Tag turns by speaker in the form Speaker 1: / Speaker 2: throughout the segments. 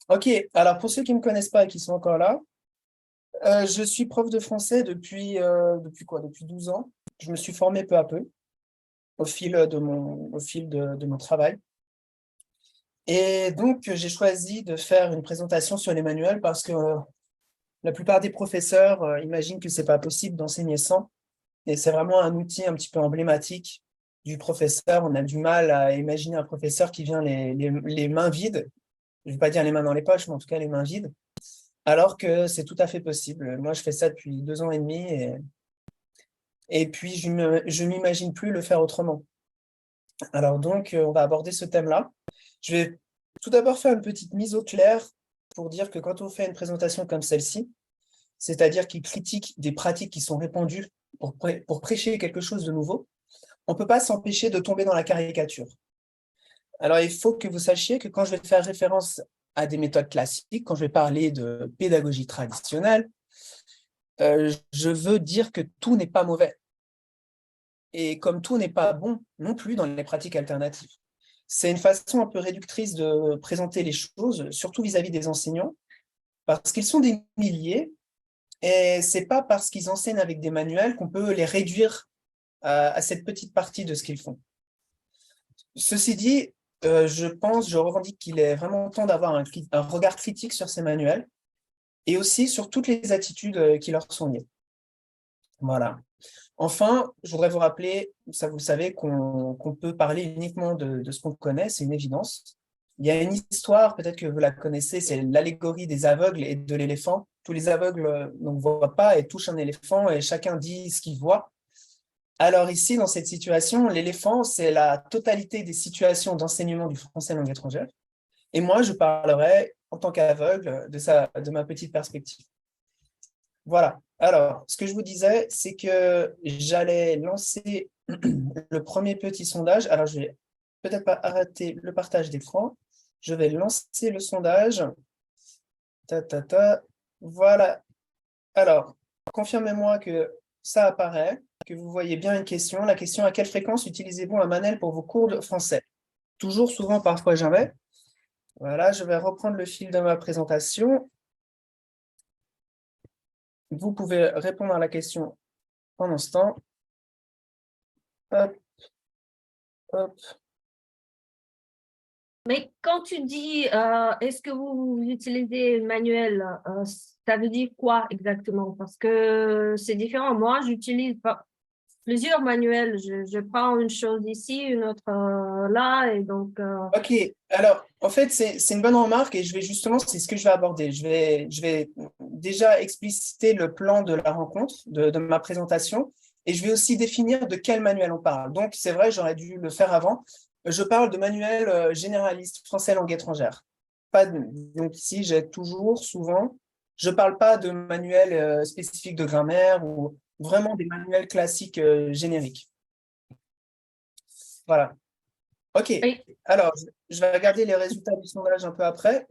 Speaker 1: Ok, alors pour ceux qui ne me connaissent pas et qui sont encore là, je suis prof de français depuis quoi? Depuis 12 ans. Je me suis formé peu à peu au fil de mon travail. Et donc, j'ai choisi de faire une présentation sur les manuels parce que la plupart des professeurs imaginent que c'est pas possible d'enseigner sans. Et c'est vraiment un outil un petit peu emblématique du professeur. On a du mal à imaginer un professeur qui vient les mains vides. Je ne vais pas dire les mains dans les poches, mais en tout cas les mains vides. Alors que c'est tout à fait possible. Moi, je fais ça depuis 2 ans et demi et puis je m'imagine plus le faire autrement. Alors donc, on va aborder ce thème-là. Je vais tout d'abord faire une petite mise au clair pour dire que quand on fait une présentation comme celle-ci, c'est-à-dire qui critique des pratiques qui sont répandues pour prêcher quelque chose de nouveau, on ne peut pas s'empêcher de tomber dans la caricature. Alors, il faut que vous sachiez que quand je vais faire référence à des méthodes classiques, quand je vais parler de pédagogie traditionnelle, je veux dire que tout n'est pas mauvais. Et comme tout n'est pas bon non plus dans les pratiques alternatives. C'est une façon un peu réductrice de présenter les choses, surtout vis-à-vis des enseignants, parce qu'ils sont des milliers, et c'est pas parce qu'ils enseignent avec des manuels qu'on peut les réduire à cette petite partie de ce qu'ils font. Ceci dit, je revendique qu'il est vraiment temps d'avoir un regard critique sur ces manuels, et aussi sur toutes les attitudes qui leur sont liées. Voilà. Enfin, je voudrais vous rappeler, ça vous le savez, qu'on peut parler uniquement de ce qu'on connaît, c'est une évidence. Il y a une histoire, peut-être que vous la connaissez, c'est l'allégorie des aveugles et de l'éléphant. Tous les aveugles ne voient pas et touchent un éléphant et chacun dit ce qu'il voit. Alors ici, dans cette situation, l'éléphant, c'est la totalité des situations d'enseignement du français langue étrangère. Et moi, je parlerai en tant qu'aveugle de ma petite perspective. Voilà. Alors, ce que je vous disais, c'est que j'allais lancer le premier petit sondage. Alors, je vais peut-être pas arrêter le partage d'écran. Je vais lancer le sondage. Ta, ta, ta. Voilà. Alors, confirmez-moi que ça apparaît, que vous voyez bien une question. La question: à quelle fréquence utilisez-vous un manuel pour vos cours de français? Toujours, souvent, parfois, jamais. Voilà, je vais reprendre le fil de ma présentation. Vous pouvez répondre à la question pendant ce temps. Hop, hop.
Speaker 2: Mais quand tu dis, est-ce que vous utilisez le manuel, ça veut dire quoi exactement? Parce que c'est différent. Moi, j'utilise pas plusieurs manuels. Je prends une chose ici, une autre là, et donc,
Speaker 1: Ok, alors en fait c'est une bonne remarque et c'est ce que je vais aborder. Je vais déjà expliciter le plan de la rencontre, de ma présentation, et je vais aussi définir de quel manuel on parle. Donc c'est vrai, j'aurais dû le faire avant. Je parle de manuel généraliste français langue étrangère. Pas de- donc ici j'ai toujours, souvent, je parle pas de manuel spécifique de grammaire ou vraiment des manuels classiques génériques. Voilà. Ok,
Speaker 2: oui.
Speaker 1: alors je vais regarder les résultats du sondage un peu après.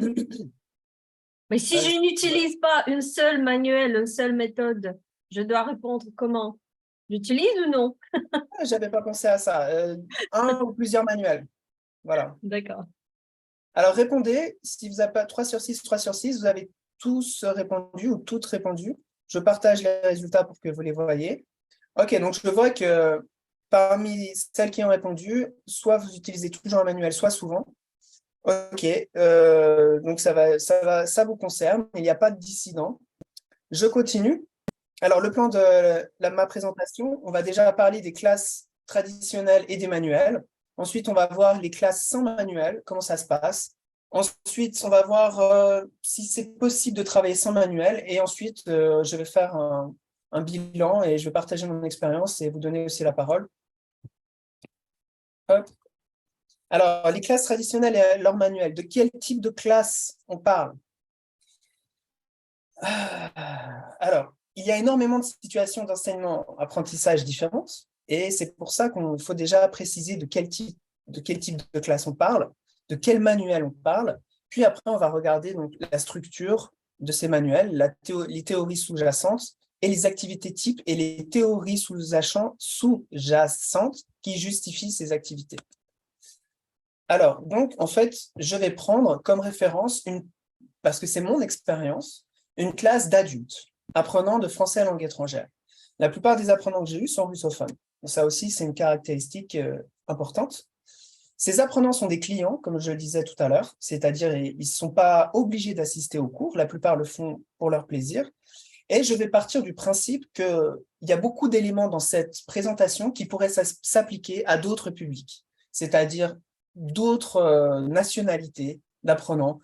Speaker 2: Mais si je n'utilise pas une seule manuel, une seule méthode, je dois répondre comment? J'utilise ou non?
Speaker 1: J'avais pas pensé à ça. Un ou plusieurs manuels. Voilà.
Speaker 2: D'accord.
Speaker 1: Alors répondez, si vous n'avez pas 3 sur 6, 3 sur 6, vous avez tous répondu ou toutes répondu. Je partage les résultats pour que vous les voyez. Ok, donc je vois que parmi celles qui ont répondu, soit vous utilisez toujours un manuel, soit souvent. Ok, donc ça vous concerne. Il n'y a pas de dissident. Je continue. Alors, le plan de ma présentation, on va déjà parler des classes traditionnelles et des manuels. Ensuite, on va voir les classes sans manuel, comment ça se passe. Ensuite, on va voir si c'est possible de travailler sans manuel. Et ensuite, je vais faire un bilan et je vais partager mon expérience et vous donner aussi la parole. Hop. Alors, les classes traditionnelles et leur manuel, de quel type de classe on parle? Alors, il y a énormément de situations d'enseignement-apprentissage différentes, et c'est pour ça qu'il faut déjà préciser de quel type de classe on parle, de quel manuel on parle, puis après on va regarder donc, la structure de ces manuels, les théories sous-jacentes, et les activités types et les théories sous-jacentes qui justifient ces activités. Alors, donc, en fait, je vais prendre comme référence parce que c'est mon expérience, une classe d'adultes apprenant de français langue étrangère. La plupart des apprenants que j'ai eus sont russophones. Ça aussi, c'est une caractéristique importante. Ces apprenants sont des clients, comme je le disais tout à l'heure, c'est-à-dire ils ne sont pas obligés d'assister aux cours, la plupart le font pour leur plaisir. Et je vais partir du principe qu'il y a beaucoup d'éléments dans cette présentation qui pourraient s'appliquer à d'autres publics, c'est-à-dire d'autres nationalités d'apprenants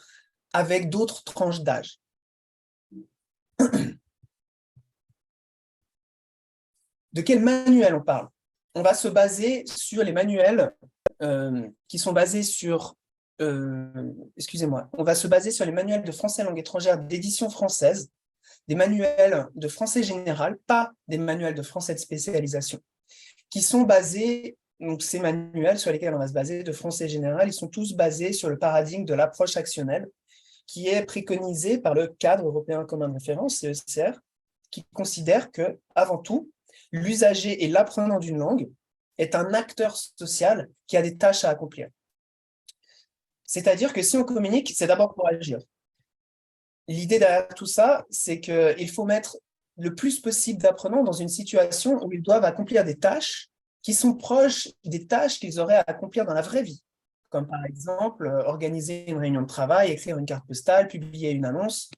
Speaker 1: avec d'autres tranches d'âge. De quel manuel on parle? On va se baser sur les manuels qui sont basés sur, excusez-moi, on va se baser sur les manuels de français langue étrangère d'édition française, des manuels de français général, pas des manuels de français de spécialisation, qui sont basés, donc ces manuels sur lesquels on va se baser de français général, ils sont tous basés sur le paradigme de l'approche actionnelle, qui est préconisé par le cadre européen commun de référence, CECR, qui considère que, avant tout, l'usager et l'apprenant d'une langue est un acteur social qui a des tâches à accomplir. C'est-à-dire que si on communique, c'est d'abord pour agir. L'idée derrière tout ça, c'est qu'il faut mettre le plus possible d'apprenants dans une situation où ils doivent accomplir des tâches qui sont proches des tâches qu'ils auraient à accomplir dans la vraie vie, comme par exemple organiser une réunion de travail, écrire une carte postale, publier une annonce.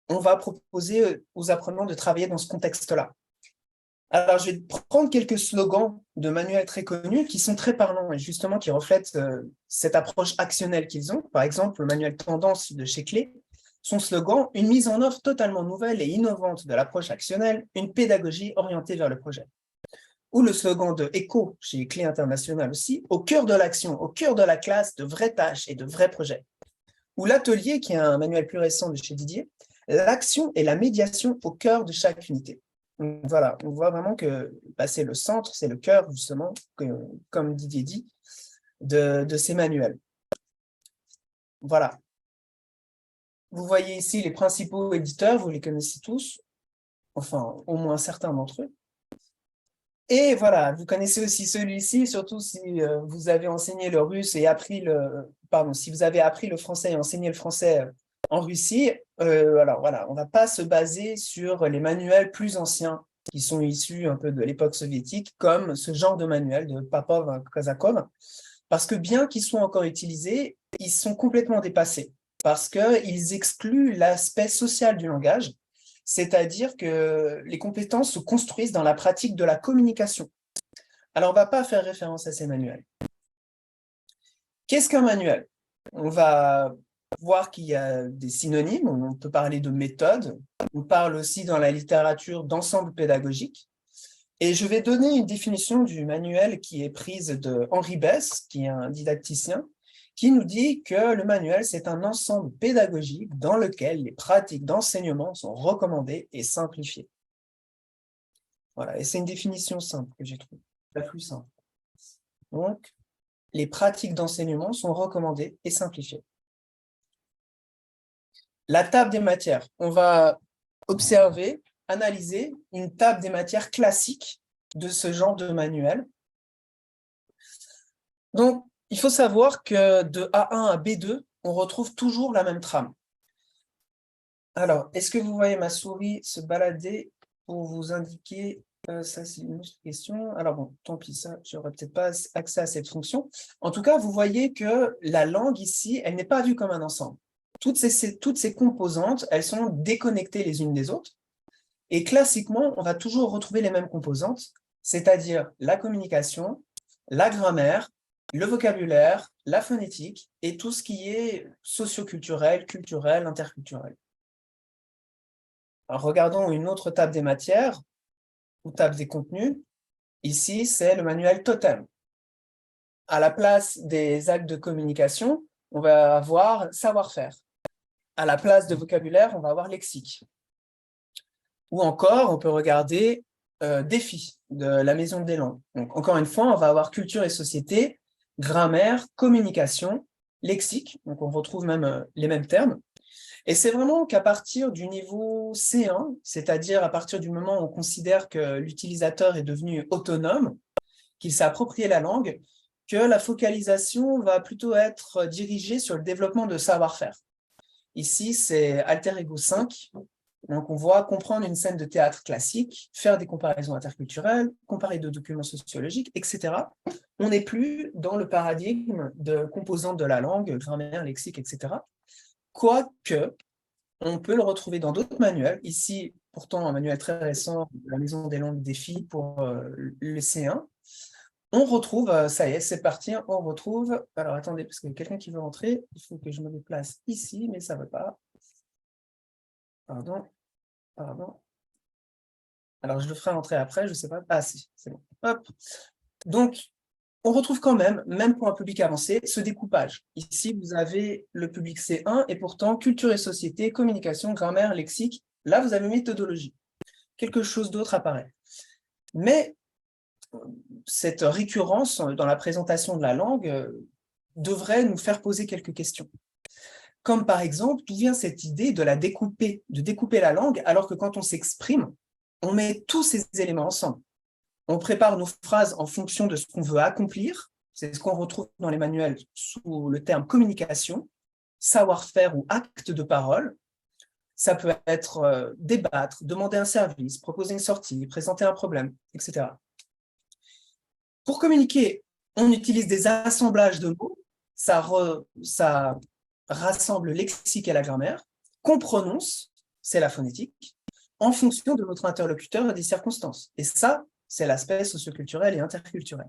Speaker 1: On va proposer aux apprenants de travailler dans ce contexte-là. Alors, je vais prendre quelques slogans de manuels très connus qui sont très parlants et justement qui reflètent cette approche actionnelle qu'ils ont. Par exemple, le manuel Tendance de chez Clé, son slogan « Une mise en œuvre totalement nouvelle et innovante de l'approche actionnelle, une pédagogie orientée vers le projet ». Ou le slogan de ECHO, chez Clé International aussi, « Au cœur de l'action, au cœur de la classe, de vraies tâches et de vrais projets ». Ou l'Atelier, qui est un manuel plus récent de chez Didier, « L'action et la médiation au cœur de chaque unité ». Donc, voilà, on voit vraiment que c'est le centre, c'est le cœur, justement, comme Didier dit, de ces manuels. Voilà. Vous voyez ici les principaux éditeurs, vous les connaissez tous, enfin, au moins certains d'entre eux. Et voilà, vous connaissez aussi celui-ci, surtout si vous avez enseigné le russe et appris si vous avez appris le français et enseigné le français en Russie. Alors voilà, on ne va pas se baser sur les manuels plus anciens qui sont issus un peu de l'époque soviétique, comme ce genre de manuel de Popov-Kazakov, parce que bien qu'ils soient encore utilisés, ils sont complètement dépassés, parce qu'ils excluent l'aspect social du langage, c'est-à-dire que les compétences se construisent dans la pratique de la communication. Alors, on ne va pas faire référence à ces manuels. Qu'est-ce qu'un manuel? On va voir qu'il y a des synonymes, on peut parler de méthode, on parle aussi dans la littérature d'ensemble pédagogique, et je vais donner une définition du manuel qui est prise de Henri Besse, qui est un didacticien, qui nous dit que le manuel, c'est un ensemble pédagogique dans lequel les pratiques d'enseignement sont recommandées et simplifiées. Voilà, et c'est une définition simple que j'ai trouvée, la plus simple. Donc, les pratiques d'enseignement sont recommandées et simplifiées. La table des matières, on va observer, analyser une table des matières classique de ce genre de manuel. Donc, il faut savoir que de A1 à B2, on retrouve toujours la même trame. Alors, est-ce que vous voyez ma souris se balader pour vous indiquer ça, c'est une autre question. Alors bon, tant pis, ça, je n'aurai peut-être pas accès à cette fonction. En tout cas, vous voyez que la langue ici, elle n'est pas vue comme un ensemble. Toutes ces composantes, elles sont déconnectées les unes des autres. Et classiquement, on va toujours retrouver les mêmes composantes, c'est-à-dire la communication, la grammaire, le vocabulaire, la phonétique et tout ce qui est socioculturel, culturel, interculturel. Alors, regardons une autre table des matières ou table des contenus. Ici, c'est le manuel Totem. À la place des actes de communication, on va avoir savoir-faire. À la place de vocabulaire, on va avoir lexique. Ou encore, on peut regarder défis de la Maison des langues. Donc, encore une fois, on va avoir culture et société, grammaire, communication, lexique. Donc, on retrouve même les mêmes termes. Et c'est vraiment qu'à partir du niveau C1, c'est-à-dire à partir du moment où on considère que l'utilisateur est devenu autonome, qu'il s'est approprié la langue, que la focalisation va plutôt être dirigée sur le développement de savoir-faire. Ici, c'est Alter Ego 5. Donc, on voit comprendre une scène de théâtre classique, faire des comparaisons interculturelles, comparer deux documents sociologiques, etc. On n'est plus dans le paradigme de composantes de la langue, grammaire, lexique, etc. Quoique, on peut le retrouver dans d'autres manuels. Ici, pourtant, un manuel très récent, la Maison des langues des filles pour le C1. On retrouve, ça y est, c'est parti, on retrouve... Alors, attendez, parce qu'il y a quelqu'un qui veut rentrer. Il faut que je me déplace ici, mais ça ne veut pas. Pardon. Alors, je le ferai entrer après, je ne sais pas. Ah, si, c'est bon. Hop. Donc, on retrouve quand même pour un public avancé, ce découpage. Ici, vous avez le public C1, et pourtant, culture et société, communication, grammaire, lexique. Là, vous avez méthodologie. Quelque chose d'autre apparaît. Mais cette récurrence dans la présentation de la langue devrait nous faire poser quelques questions. Comme par exemple, d'où vient cette idée de découper la langue, alors que quand on s'exprime, on met tous ces éléments ensemble. On prépare nos phrases en fonction de ce qu'on veut accomplir, c'est ce qu'on retrouve dans les manuels sous le terme communication, savoir-faire ou acte de parole. Ça peut être débattre, demander un service, proposer une sortie, présenter un problème, etc. Pour communiquer, on utilise des assemblages de mots, ça rassemble le lexique et la grammaire, qu'on prononce, c'est la phonétique, en fonction de notre interlocuteur et des circonstances. Et ça, c'est l'aspect socioculturel et interculturel.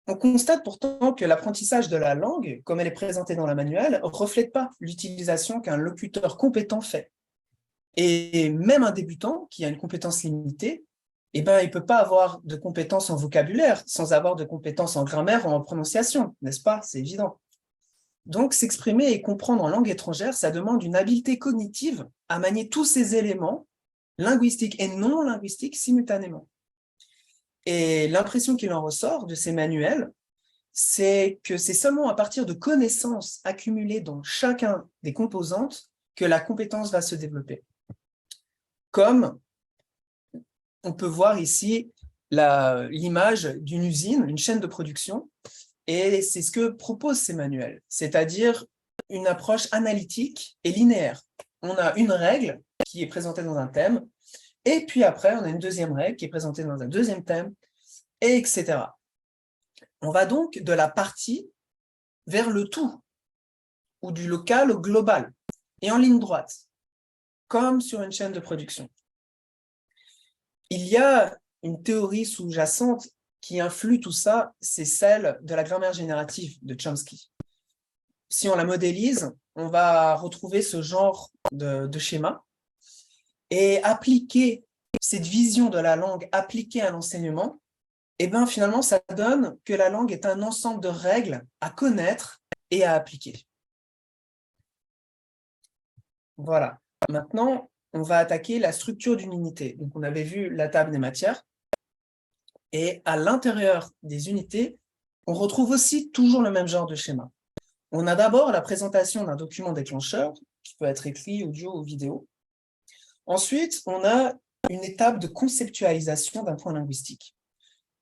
Speaker 1: On constate pourtant que l'apprentissage de la langue, comme elle est présentée dans la manuel, ne reflète pas l'utilisation qu'un locuteur compétent fait. Et même un débutant qui a une compétence limitée, eh ben, il ne peut pas avoir de compétences en vocabulaire sans avoir de compétences en grammaire ou en prononciation, n'est-ce pas? C'est évident. Donc, s'exprimer et comprendre en langue étrangère, ça demande une habileté cognitive à manier tous ces éléments, linguistiques et non linguistiques, simultanément. Et l'impression qu'il en ressort de ces manuels, c'est que c'est seulement à partir de connaissances accumulées dans chacun des composantes que la compétence va se développer. Comme on peut voir ici l'image d'une usine, une chaîne de production, et c'est ce que proposent ces manuels, c'est-à-dire une approche analytique et linéaire. On a une règle qui est présentée dans un thème, et puis après, on a une deuxième règle qui est présentée dans un deuxième thème, etc. On va donc de la partie vers le tout, ou du local au global, et en ligne droite, comme sur une chaîne de production. Il y a une théorie sous-jacente qui influe tout ça, c'est celle de la grammaire générative de Chomsky. Si on la modélise, on va retrouver ce genre de schéma et appliquer cette vision de la langue appliquée à l'enseignement, et bien finalement, ça donne que la langue est un ensemble de règles à connaître et à appliquer. Voilà. Maintenant, on va attaquer la structure d'une unité. Donc, on avait vu la table des matières. Et à l'intérieur des unités, on retrouve aussi toujours le même genre de schéma. On a d'abord la présentation d'un document déclencheur, qui peut être écrit, audio ou vidéo. Ensuite, on a une étape de conceptualisation d'un point linguistique.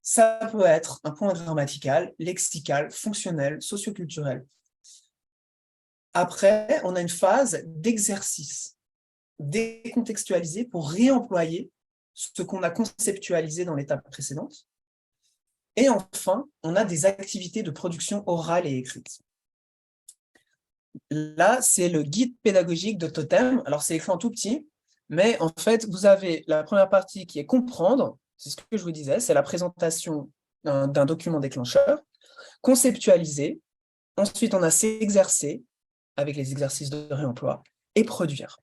Speaker 1: Ça peut être un point grammatical, lexical, fonctionnel, socioculturel. Après, on a une phase d'exercice, décontextualisé pour réemployer ce qu'on a conceptualisé dans l'étape précédente. Et enfin, on a des activités de production orale et écrite. Là, c'est le guide pédagogique de Totem. Alors, c'est écrit en tout petit, mais en fait, vous avez la première partie qui est comprendre, c'est ce que je vous disais, c'est la présentation d'un document déclencheur, conceptualiser, ensuite on a s'exercer, avec les exercices de réemploi, et produire.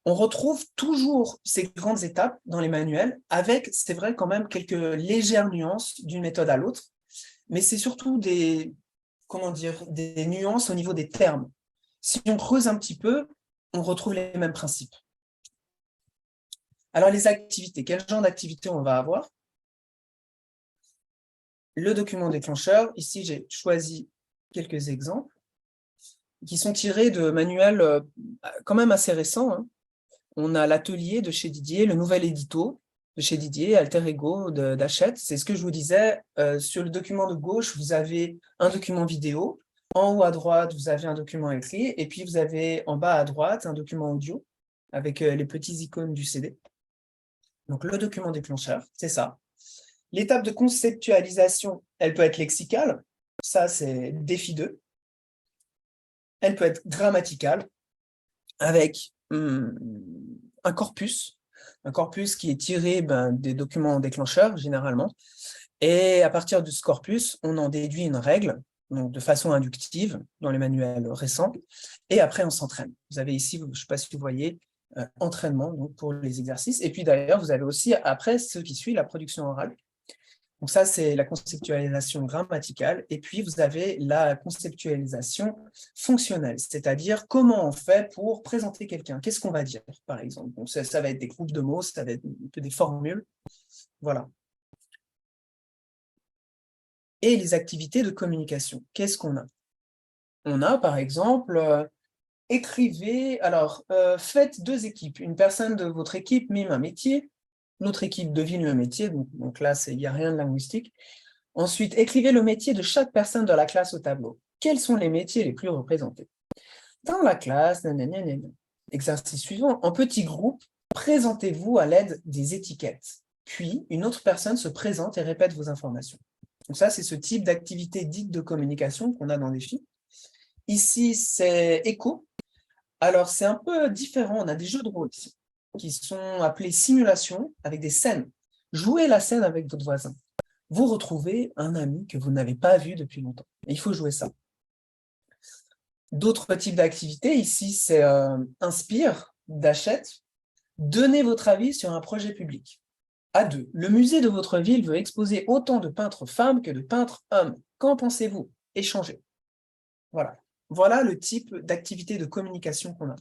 Speaker 1: On retrouve toujours ces grandes étapes dans les manuels, avec, c'est vrai, quand même quelques légères nuances d'une méthode à l'autre, mais c'est surtout des nuances au niveau des termes. Si on creuse un petit peu, on retrouve les mêmes principes. Alors, les activités, quel genre d'activités on va avoir? Le document déclencheur, ici j'ai choisi quelques exemples, qui sont tirés de manuels quand même assez récents, hein. On a l'atelier de chez Didier, le nouvel édito de chez Didier, Alter Ego d'Hachette. C'est ce que je vous disais, sur le document de gauche, vous avez un document vidéo, En haut à droite, vous avez un document écrit, et puis vous avez en bas à droite un document audio avec les petits icônes du CD. Donc le document déclencheur, c'est ça. L'étape de conceptualisation, elle peut être lexicale, ça c'est défi 2. Elle peut être grammaticale, avec un corpus qui est tiré des documents déclencheurs, généralement. Et à partir de ce corpus, on en déduit une règle, donc de façon inductive, dans les manuels récents, et après on s'entraîne. Vous avez ici, je ne sais pas si vous voyez, entraînement donc pour les exercices. Et puis d'ailleurs, vous avez aussi, après, ce qui suit, la production orale. Donc ça, c'est la conceptualisation grammaticale. Et puis, vous avez la conceptualisation fonctionnelle, c'est-à-dire comment on fait pour présenter quelqu'un. Qu'est-ce qu'on va dire, par exemple? Donc, ça va être des groupes de mots, ça va être un peu des formules. Voilà. Et les activités de communication, qu'est-ce qu'on a? On a, par exemple, écrivez, alors, faites 2 équipes. Une personne de votre équipe mime un métier, l'autre équipe devine le métier, donc là, il n'y a rien de linguistique. Ensuite, écrivez le métier de chaque personne dans la classe au tableau. Quels sont les métiers les plus représentés? Dans la classe, nanana. Exercice suivant, en petit groupe, présentez-vous à l'aide des étiquettes. Puis, une autre personne se présente et répète vos informations. Donc ça, c'est ce type d'activité dite de communication qu'on a dans les films. Ici, c'est écho. Alors, c'est un peu différent. On a des jeux de rôle ici, qui sont appelés simulations avec des scènes. Jouez la scène avec votre voisin. Vous retrouvez un ami que vous n'avez pas vu depuis longtemps. Et il faut jouer ça. D'autres types d'activités, ici, c'est inspire, d'achète. Donnez votre avis sur un projet public. À 2, le musée de votre ville veut exposer autant de peintres femmes que de peintres hommes. Qu'en pensez-vous? Échangez. Voilà. Voilà le type d'activité de communication qu'on a.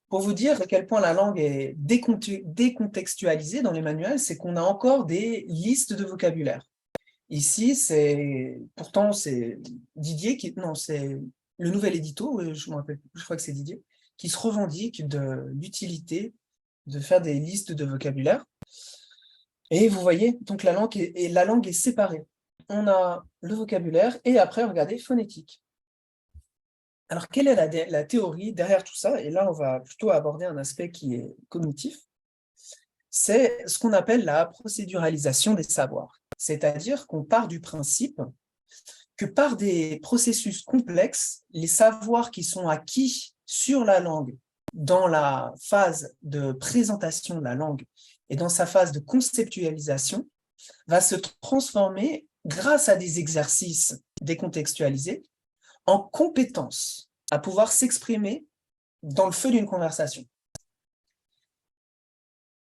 Speaker 1: Pour vous dire à quel point la langue est décontextualisée dans les manuels, c'est qu'on a encore des listes de vocabulaire. Ici, pourtant c'est Didier non, c'est le nouvel édito, je me rappelle, je crois que c'est Didier, qui se revendique de l'utilité de faire des listes de vocabulaire. Et vous voyez, donc la langue est séparée. On a le vocabulaire et après, regardez, phonétique. Alors, quelle est la théorie derrière tout ça? Et là, on va plutôt aborder un aspect qui est cognitif. C'est ce qu'on appelle la procéduralisation des savoirs. C'est-à-dire qu'on part du principe que par des processus complexes, les savoirs qui sont acquis sur la langue dans la phase de présentation de la langue et dans sa phase de conceptualisation va se transformer grâce à des exercices décontextualisés en compétences à pouvoir s'exprimer dans le feu d'une conversation.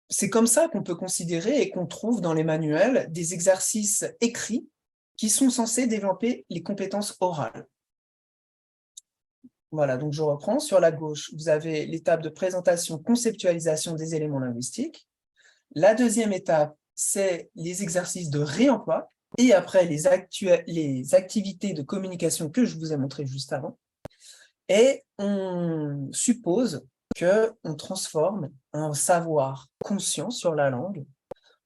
Speaker 1: C'est comme ça qu'on peut considérer et qu'on trouve dans les manuels des exercices écrits qui sont censés développer les compétences orales. Voilà, donc je reprends. Sur la gauche, vous avez l'étape de présentation, conceptualisation des éléments linguistiques. La deuxième étape, c'est les exercices de réemploi. Et après, les activités de communication que je vous ai montrées juste avant. Et on suppose qu'on transforme un savoir conscient sur la langue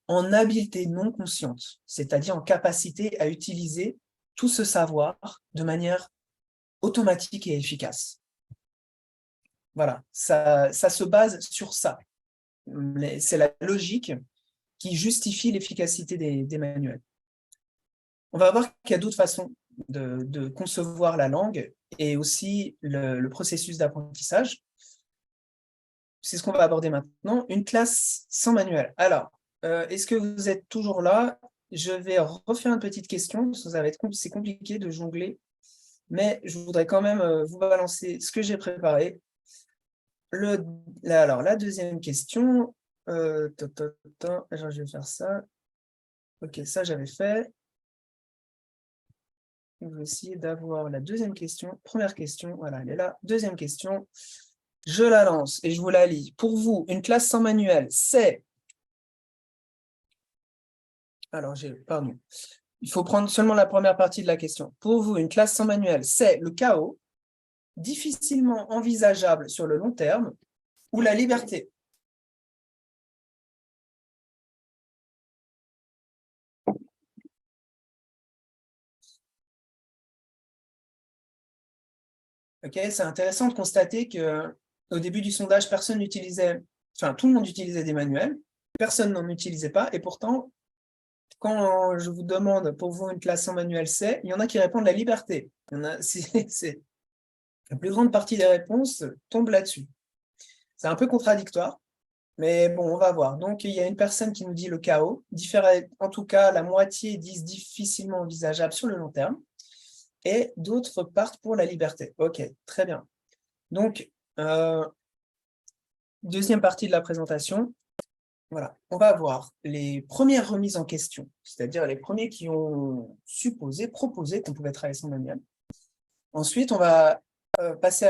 Speaker 1: en habileté non consciente, c'est-à-dire en capacité à utiliser tout ce savoir de manière automatique et efficace. Voilà, ça se base sur ça. C'est la logique qui justifie l'efficacité des manuels. On va voir qu'il y a d'autres façons de concevoir la langue et aussi le processus d'apprentissage. C'est ce qu'on va aborder maintenant. Une classe sans manuel. Alors, est-ce que vous êtes toujours là? Je vais refaire une petite question, parce que c'est compliqué de jongler, mais je voudrais quand même vous balancer ce que j'ai préparé. Alors, la deuxième question, je vais faire ça. Ok, ça j'avais fait. On va essayer d'avoir la deuxième question. Première question, voilà, elle est là. Deuxième question, je la lance et je vous la lis. Pour vous, une classe sans manuel, c'est... Alors, pardon. Il faut prendre seulement la première partie de la question. Pour vous, une classe sans manuel, c'est le chaos, difficilement envisageable sur le long terme, ou la liberté? Okay, c'est intéressant de constater qu'au début du sondage, personne n'utilisait, enfin tout le monde utilisait des manuels, personne n'en utilisait pas, et pourtant, quand je vous demande pour vous une classe sans manuel C, il y en a qui répondent la liberté. La plus grande partie des réponses tombe là-dessus. C'est un peu contradictoire, mais bon, on va voir. Donc, il y a une personne qui nous dit le chaos. En tout cas, la moitié disent difficilement envisageable sur le long terme. Et d'autres partent pour la liberté. OK, très bien. Donc, deuxième partie de la présentation. Voilà, on va voir les premières remises en question, c'est-à-dire les premiers qui ont supposé, proposé qu'on pouvait travailler sans manuel. Ensuite, on va passer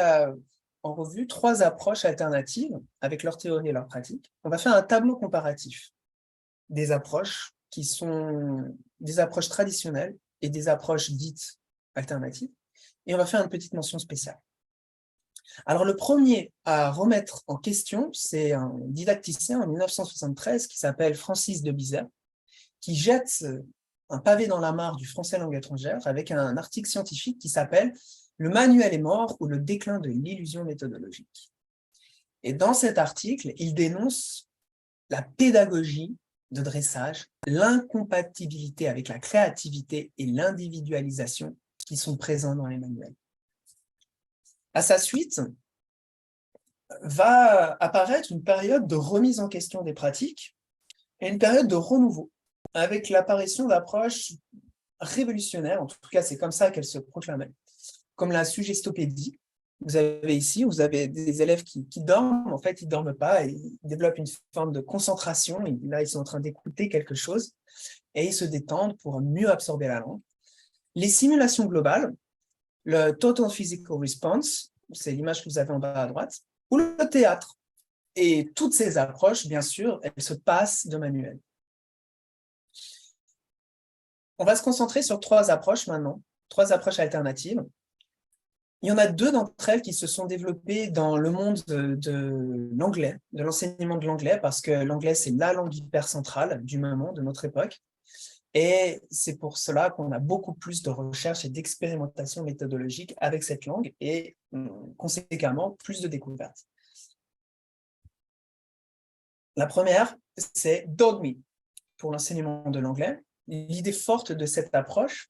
Speaker 1: en revue 3 approches alternatives avec leur théorie et leur pratique. On va faire un tableau comparatif des approches qui sont des approches traditionnelles et des approches dites alternatives. Et on va faire une petite mention spéciale. Alors, le premier à remettre en question, c'est un didacticien en 1973 qui s'appelle Francis de Bizet, qui jette un pavé dans la mare du français langue étrangère avec un article scientifique qui s'appelle « Le manuel est mort ou le déclin de l'illusion méthodologique ». Et dans cet article, il dénonce la pédagogie de dressage, l'incompatibilité avec la créativité et l'individualisation qui sont présents dans les manuels. À sa suite, va apparaître une période de remise en question des pratiques et une période de renouveau, avec l'apparition d'approches révolutionnaires, en tout cas c'est comme ça qu'elles se proclamaient, comme la suggestopédie. Vous avez des élèves qui dorment, en fait ils ne dorment pas, et ils développent une forme de concentration, et là ils sont en train d'écouter quelque chose, et ils se détendent pour mieux absorber la langue. Les simulations globales, le Total Physical Response, c'est l'image que vous avez en bas à droite, ou le théâtre. Et toutes ces approches, bien sûr, elles se passent de manuel. On va se concentrer sur 3 approches maintenant, 3 approches alternatives. Il y en a 2 d'entre elles qui se sont développées dans le monde de l'anglais, de l'enseignement de l'anglais, parce que l'anglais, c'est la langue hyper centrale du moment, de notre époque. Et c'est pour cela qu'on a beaucoup plus de recherche et d'expérimentation méthodologique avec cette langue et conséquemment plus de découvertes. La première, c'est Dog.Me pour l'enseignement de l'anglais. L'idée forte de cette approche,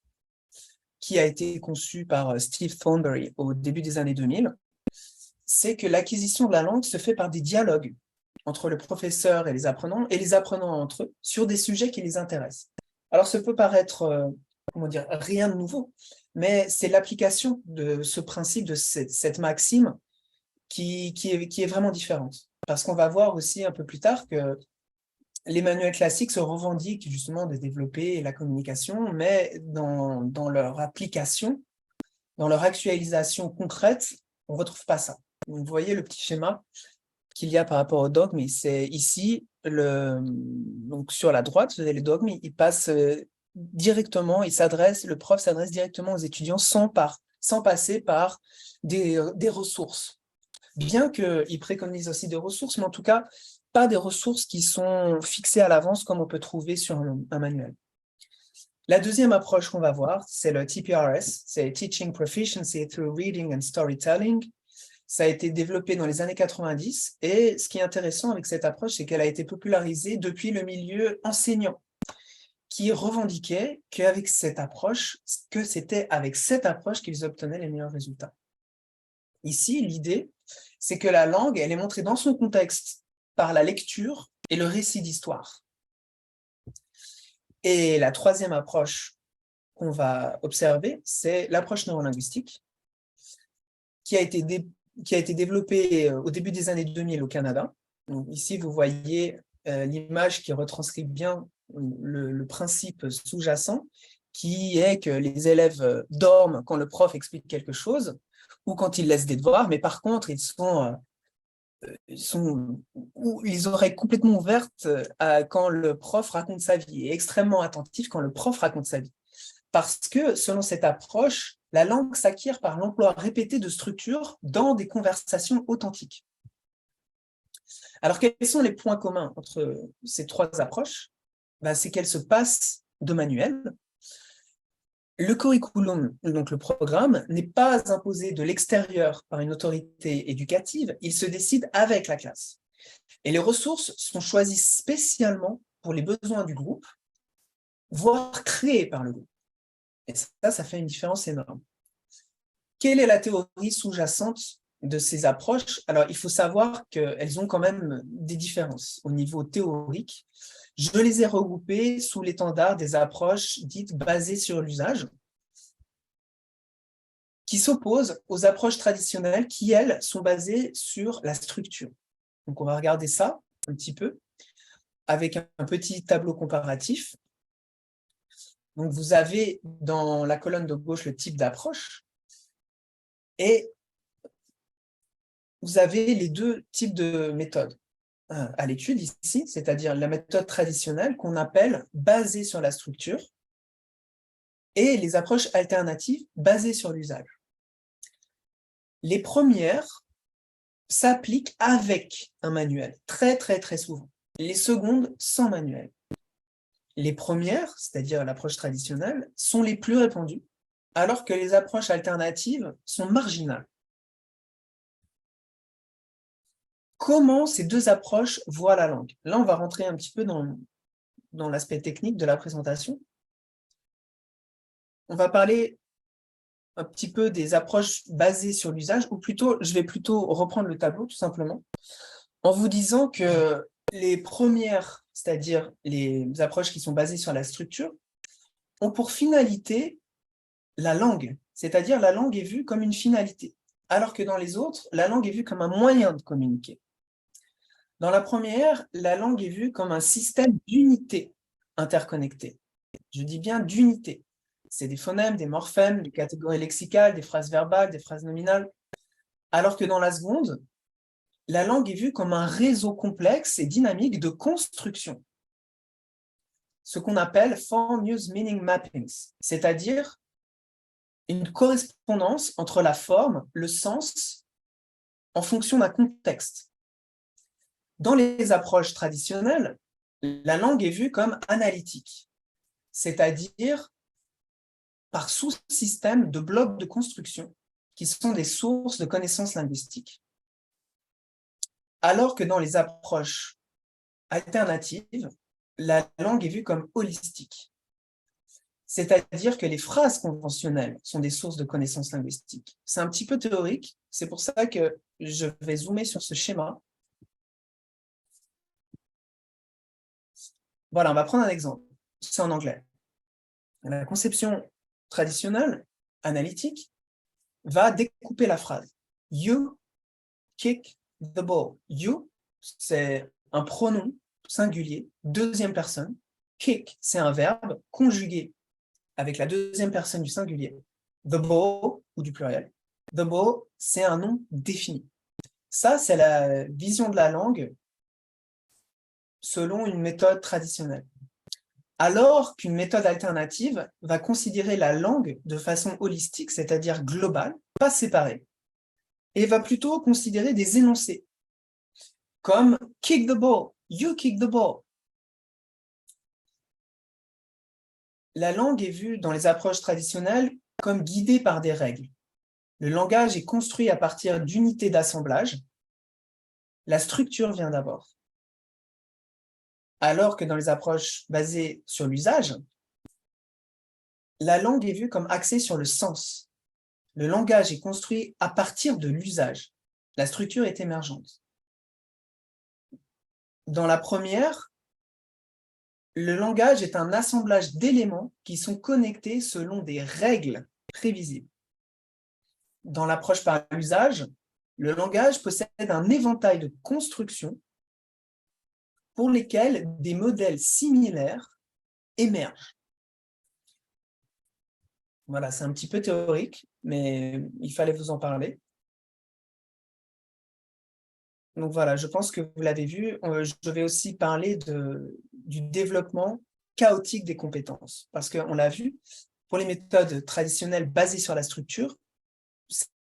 Speaker 1: qui a été conçue par Steve Thornbury au début des années 2000, c'est que l'acquisition de la langue se fait par des dialogues entre le professeur et les apprenants entre eux sur des sujets qui les intéressent. Alors, ça peut paraître, rien de nouveau, mais c'est l'application de ce principe, de cette maxime qui est vraiment différente. Parce qu'on va voir aussi un peu plus tard que les manuels classiques se revendiquent justement de développer la communication, mais dans leur application, dans leur actualisation concrète, on ne retrouve pas ça. Vous voyez le petit schéma qu'il y a par rapport au dogme, mais c'est ici, donc sur la droite, vous avez le dogme, il passe directement, le prof s'adresse directement aux étudiants sans passer par des ressources. Bien qu'il préconise aussi des ressources, mais en tout cas, pas des ressources qui sont fixées à l'avance comme on peut trouver sur un manuel. La deuxième approche qu'on va voir, c'est le TPRS, c'est Teaching Proficiency Through Reading and Storytelling. Ça a été développé dans les années 90, et ce qui est intéressant avec cette approche, c'est qu'elle a été popularisée depuis le milieu enseignant, qui revendiquait qu'avec cette approche, que c'était avec cette approche qu'ils obtenaient les meilleurs résultats. Ici, l'idée, c'est que la langue, elle est montrée dans son contexte par la lecture et le récit d'histoire. Et la troisième approche qu'on va observer, c'est l'approche neurolinguistique, qui a été développée au début des années 2000 au Canada. Donc ici, vous voyez l'image qui retranscrit bien le principe sous-jacent, qui est que les élèves dorment quand le prof explique quelque chose, ou quand ils laissent des devoirs, mais par contre, ils ont les oreilles complètement ouvertes quand le prof raconte sa vie, et extrêmement attentifs quand le prof raconte sa vie. Parce que, selon cette approche, la langue s'acquiert par l'emploi répété de structures dans des conversations authentiques. Alors, quels sont les points communs entre ces 3 approches? C'est qu'elles se passent de manuel. Le curriculum, donc le programme, n'est pas imposé de l'extérieur par une autorité éducative, il se décide avec la classe. Et les ressources sont choisies spécialement pour les besoins du groupe, voire créées par le groupe. Et ça fait une différence énorme. Quelle est la théorie sous-jacente de ces approches? Alors, il faut savoir qu'elles ont quand même des différences au niveau théorique. Je les ai regroupées sous l'étendard des approches dites basées sur l'usage, qui s'opposent aux approches traditionnelles qui, elles, sont basées sur la structure. Donc, on va regarder ça un petit peu avec un petit tableau comparatif. Donc, vous avez dans la colonne de gauche le type d'approche et vous avez les deux types de méthodes à l'étude ici, c'est-à-dire la méthode traditionnelle qu'on appelle basée sur la structure et les approches alternatives basées sur l'usage. Les premières s'appliquent avec un manuel, très souvent. Les secondes, sans manuel. Les premières, c'est-à-dire l'approche traditionnelle, sont les plus répandues, alors que les approches alternatives sont marginales. Comment ces deux approches voient la langue? Là, on va rentrer un petit peu dans l'aspect technique de la présentation. On va parler un petit peu des approches basées sur l'usage, ou plutôt, je vais plutôt reprendre le tableau, tout simplement, en vous disant que les premières, c'est-à-dire les approches qui sont basées sur la structure, ont pour finalité la langue, c'est-à-dire la langue est vue comme une finalité, alors que dans les autres, la langue est vue comme un moyen de communiquer. Dans la première, la langue est vue comme un système d'unités interconnectées. Je dis bien d'unités. C'est des phonèmes, des morphèmes, des catégories lexicales, des phrases verbales, des phrases nominales. Alors que dans la seconde, la langue est vue comme un réseau complexe et dynamique de construction. Ce qu'on appelle Form Use Meaning Mappings, c'est-à-dire une correspondance entre la forme, le sens, en fonction d'un contexte. Dans les approches traditionnelles, la langue est vue comme analytique, c'est-à-dire par sous-système de blocs de construction qui sont des sources de connaissances linguistiques. Alors que dans les approches alternatives, la langue est vue comme holistique, c'est-à-dire que les phrases conventionnelles sont des sources de connaissances linguistiques. C'est un petit peu théorique, c'est pour ça que je vais zoomer sur ce schéma. Voilà, on va prendre un exemple, c'est en anglais. La conception traditionnelle, analytique, va découper la phrase. You kick the ball. You, c'est un pronom singulier, deuxième personne. Kick, c'est un verbe conjugué avec la deuxième personne du singulier. The ball, ou du pluriel. The ball, c'est un nom défini. Ça, c'est la vision de la langue selon une méthode traditionnelle. Alors qu'une méthode alternative va considérer la langue de façon holistique, c'est-à-dire globale, pas séparée, et va plutôt considérer des énoncés, comme « kick the ball »,« you kick the ball ». La langue est vue dans les approches traditionnelles comme guidée par des règles. Le langage est construit à partir d'unités d'assemblage. La structure vient d'abord. Alors que dans les approches basées sur l'usage, la langue est vue comme axée sur le sens. Le langage est construit à partir de l'usage. La structure est émergente. Dans la première, le langage est un assemblage d'éléments qui sont connectés selon des règles prévisibles. Dans l'approche par l'usage, le langage possède un éventail de constructions pour lesquelles des modèles similaires émergent. Voilà, c'est un petit peu théorique, mais il fallait vous en parler. Donc voilà, je pense que vous l'avez vu. Je vais aussi parler du développement chaotique des compétences. Parce qu'on l'a vu, pour les méthodes traditionnelles basées sur la structure,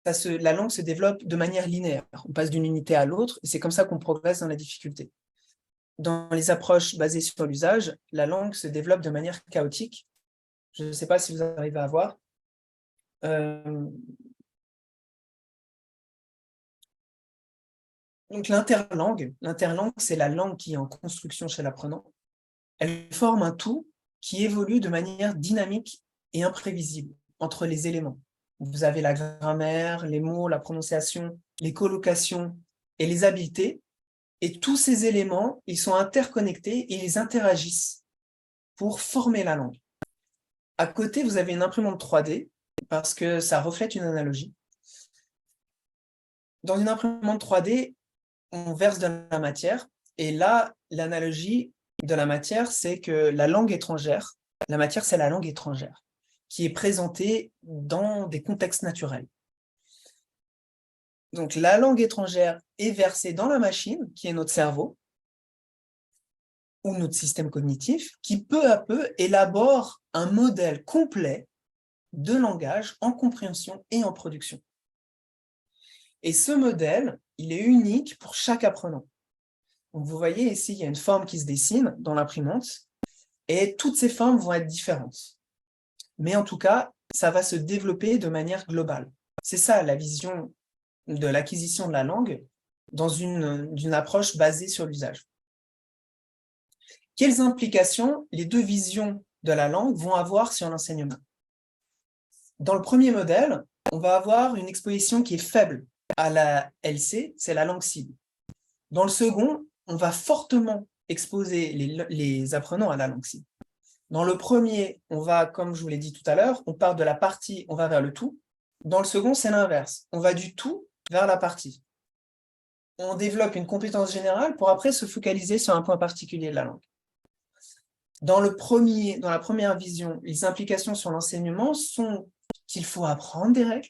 Speaker 1: la langue se développe de manière linéaire. On passe d'une unité à l'autre, et c'est comme ça qu'on progresse dans la difficulté. Dans les approches basées sur l'usage, la langue se développe de manière chaotique. Je ne sais pas si vous arrivez à voir. Donc l'interlangue, c'est la langue qui est en construction chez l'apprenant. Elle forme un tout qui évolue de manière dynamique et imprévisible entre les éléments. Vous avez la grammaire, les mots, la prononciation, les collocations et les habiletés. Et tous ces éléments, ils sont interconnectés et ils interagissent pour former la langue. À côté, vous avez une imprimante 3D parce que ça reflète une analogie. Dans une imprimante 3D, on verse de la matière. Et là, l'analogie de la matière, c'est que la langue étrangère, la matière, c'est la langue étrangère, qui est présentée dans des contextes naturels. Donc, la langue étrangère est versée dans la machine, qui est notre cerveau, ou notre système cognitif, qui peu à peu élabore un modèle complet de langage en compréhension et en production. Et ce modèle, il est unique pour chaque apprenant. Donc, vous voyez ici, il y a une forme qui se dessine dans l'imprimante, et toutes ces formes vont être différentes. Mais en tout cas, ça va se développer de manière globale. C'est ça la vision de l'acquisition de la langue dans une approche basée sur l'usage. Quelles implications les deux visions de la langue vont avoir sur l'enseignement? Dans le premier modèle, on va avoir une exposition qui est faible à la LC, c'est la langue cible. Dans le second, on va fortement exposer les apprenants à la langue cible. Dans le premier, on va, comme je vous l'ai dit tout à l'heure, on part de la partie, on va vers le tout. Dans le second, c'est l'inverse. On va du tout vers la partie. On développe une compétence générale pour après se focaliser sur un point particulier de la langue. Dans la première vision, les implications sur l'enseignement sont qu'il faut apprendre des règles,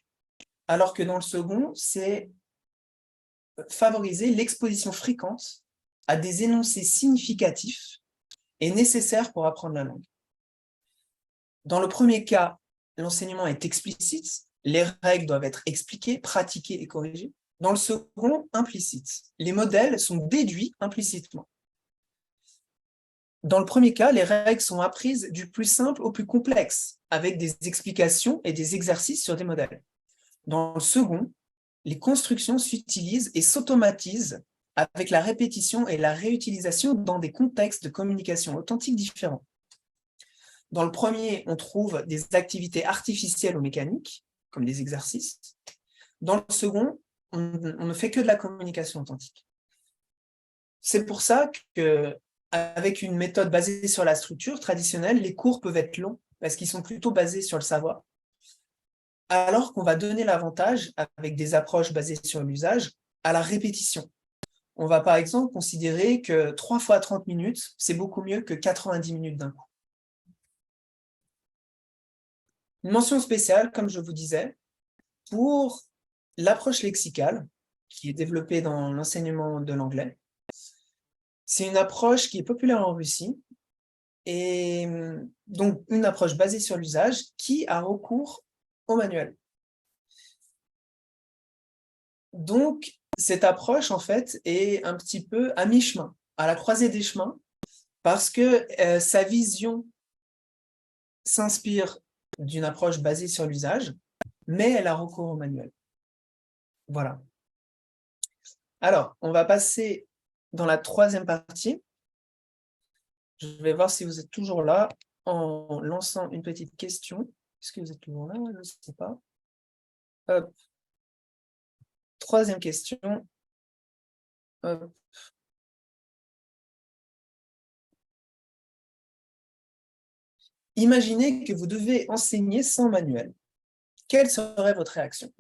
Speaker 1: alors que dans le second, c'est favoriser l'exposition fréquente à des énoncés significatifs et nécessaires pour apprendre la langue. Dans le premier cas, l'enseignement est explicite, les règles doivent être expliquées, pratiquées et corrigées. Dans le second, implicite. Les modèles sont déduits implicitement. Dans le premier cas, les règles sont apprises du plus simple au plus complexe, avec des explications et des exercices sur des modèles. Dans le second, les constructions s'utilisent et s'automatisent avec la répétition et la réutilisation dans des contextes de communication authentique différents. Dans le premier, on trouve des activités artificielles ou mécaniques, comme des exercices. Dans le second, on ne fait que de la communication authentique. C'est pour ça qu'avec une méthode basée sur la structure traditionnelle, les cours peuvent être longs, parce qu'ils sont plutôt basés sur le savoir, alors qu'on va donner l'avantage, avec des approches basées sur l'usage, à la répétition. On va par exemple considérer que 3 fois 30 minutes, c'est beaucoup mieux que 90 minutes d'un coup. Une mention spéciale, comme je vous disais, pour l'approche lexicale, qui est développée dans l'enseignement de l'anglais. C'est une approche qui est populaire en Russie, et donc une approche basée sur l'usage qui a recours au manuel. Donc, cette approche, en fait, est un petit peu à mi-chemin, à la croisée des chemins, parce que sa vision s'inspire d'une approche basée sur l'usage, mais elle a recours au manuel. Voilà. Alors, on va passer dans la troisième partie. Je vais voir si vous êtes toujours là en lançant une petite question. Est-ce que vous êtes toujours là? Je ne sais pas. Hop. Troisième question. Hop. Imaginez que vous devez enseigner sans manuel. Quelle serait votre réaction?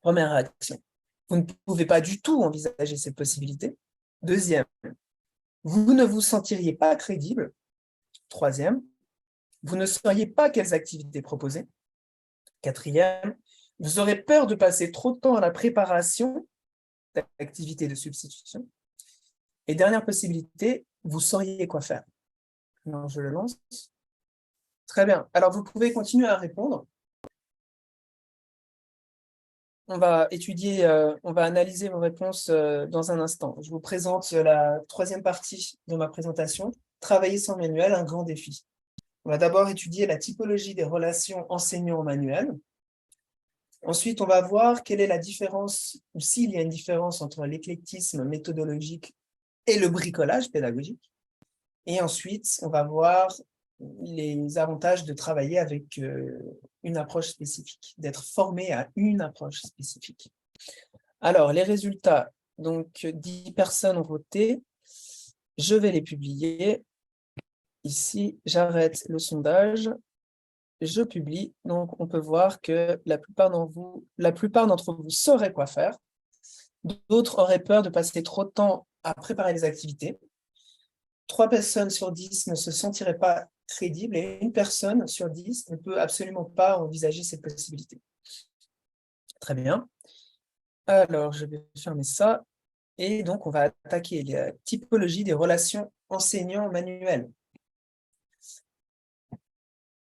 Speaker 1: Première réaction, vous ne pouvez pas du tout envisager cette possibilité. Deuxième, vous ne vous sentiriez pas crédible. Troisième, vous ne sauriez pas quelles activités proposer. Quatrième, vous aurez peur de passer trop de temps à la préparation d'activités de substitution. Et dernière possibilité, vous sauriez quoi faire. Non, je le lance. Très bien. Alors, vous pouvez continuer à répondre. On va étudier, on va analyser vos réponses dans un instant. Je vous présente la troisième partie de ma présentation. Travailler sans manuel, un grand défi. On va d'abord étudier la typologie des relations enseignant-manuel. Ensuite, on va voir quelle est la différence, ou s'il y a une différence entre l'éclectisme méthodologique et le bricolage pédagogique. Et ensuite, on va voir les avantages de travailler avec une approche spécifique, d'être formé à une approche spécifique. Alors, les résultats, donc 10 personnes ont voté. Je vais les publier. Ici, j'arrête le sondage. Je publie. Donc, on peut voir que la plupart d'entre vous sauraient quoi faire. D'autres auraient peur de passer trop de temps à préparer les activités. 3 personnes sur 10 ne se sentiraient pas crédibles et 1 personne sur 10 ne peut absolument pas envisager cette possibilité. Très bien. Alors, je vais fermer ça. Et donc, on va attaquer la typologie des relations enseignant-manuel.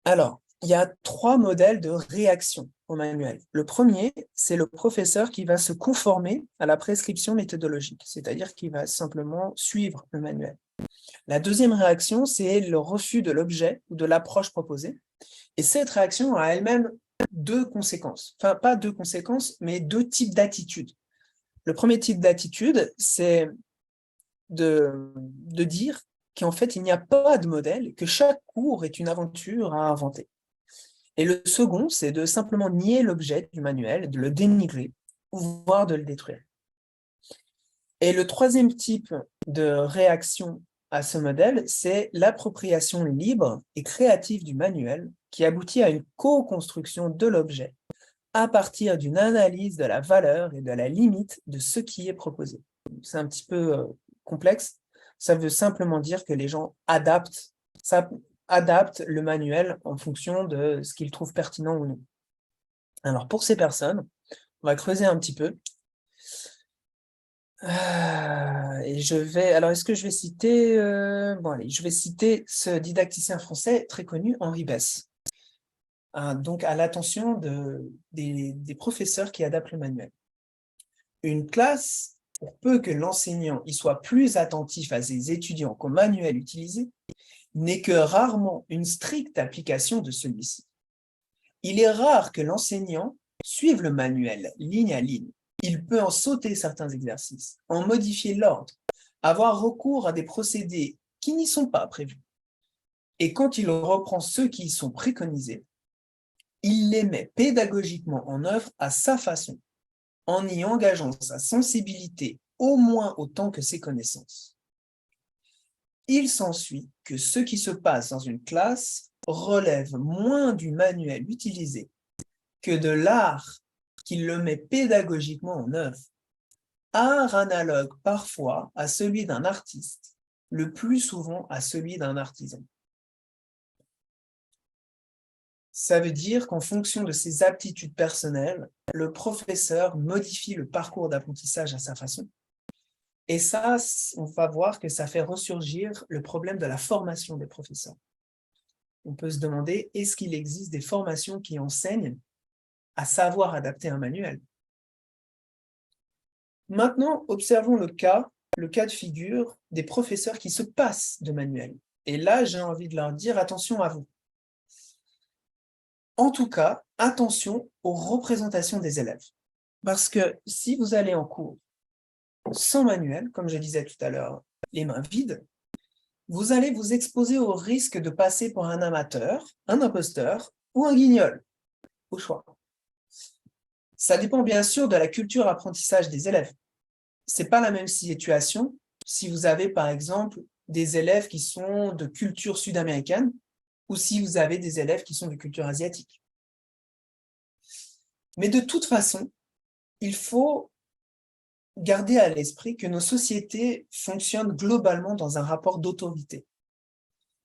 Speaker 1: Alors, il y a 3 modèles de réaction au manuel. Le premier, c'est le professeur qui va se conformer à la prescription méthodologique, c'est-à-dire qu'il va simplement suivre le manuel. La deuxième réaction, c'est le refus de l'objet ou de l'approche proposée. Et cette réaction a elle-même 2 conséquences. Enfin, pas 2 conséquences, mais 2 types d'attitudes. Le premier type d'attitude, c'est de dire qu'en fait, il n'y a pas de modèle, que chaque cours est une aventure à inventer. Et le second, c'est de simplement nier l'objet du manuel, de le dénigrer, voire de le détruire. Et le troisième type de réaction à ce modèle, c'est l'appropriation libre et créative du manuel qui aboutit à une co-construction de l'objet à partir d'une analyse de la valeur et de la limite de ce qui est proposé. C'est un petit peu complexe. Ça veut simplement dire que les gens adaptent le manuel en fonction de ce qu'ils trouvent pertinent ou non. Alors, pour ces personnes, on va creuser un petit peu. Et je vais... Alors, est-ce que je vais citer... Bon, allez, je vais citer ce didacticien français très connu, Henri Besse. Donc, à l'attention des professeurs qui adaptent le manuel. Une classe, pour peu que l'enseignant y soit plus attentif à ses étudiants qu'au manuel utilisé, n'est que rarement une stricte application de celui-ci. Il est rare que l'enseignant suive le manuel ligne à ligne. Il peut en sauter certains exercices, en modifier l'ordre, avoir recours à des procédés qui n'y sont pas prévus. Et quand il reprend ceux qui y sont préconisés, il les met pédagogiquement en œuvre à sa façon, en y engageant sa sensibilité au moins autant que ses connaissances. Il s'ensuit que ce qui se passe dans une classe relève moins du manuel utilisé que de l'art qui le met pédagogiquement en œuvre. Art analogue parfois à celui d'un artiste, le plus souvent à celui d'un artisan. Ça veut dire qu'en fonction de ses aptitudes personnelles, le professeur modifie le parcours d'apprentissage à sa façon. Et ça, on va voir que ça fait ressurgir le problème de la formation des professeurs. On peut se demander, est-ce qu'il existe des formations qui enseignent à savoir adapter un manuel? Maintenant, observons le cas de figure des professeurs qui se passent de manuel. Et là, j'ai envie de leur dire, attention à vous. En tout cas, attention aux représentations des élèves. Parce que si vous allez en cours sans manuel, comme je disais tout à l'heure, les mains vides, vous allez vous exposer au risque de passer pour un amateur, un imposteur ou un guignol, au choix. Ça dépend bien sûr de la culture apprentissage des élèves. Ce n'est pas la même situation si vous avez par exemple des élèves qui sont de culture sud-américaine ou si vous avez des élèves qui sont de culture asiatique. Mais de toute façon, il faut garder à l'esprit que nos sociétés fonctionnent globalement dans un rapport d'autorité,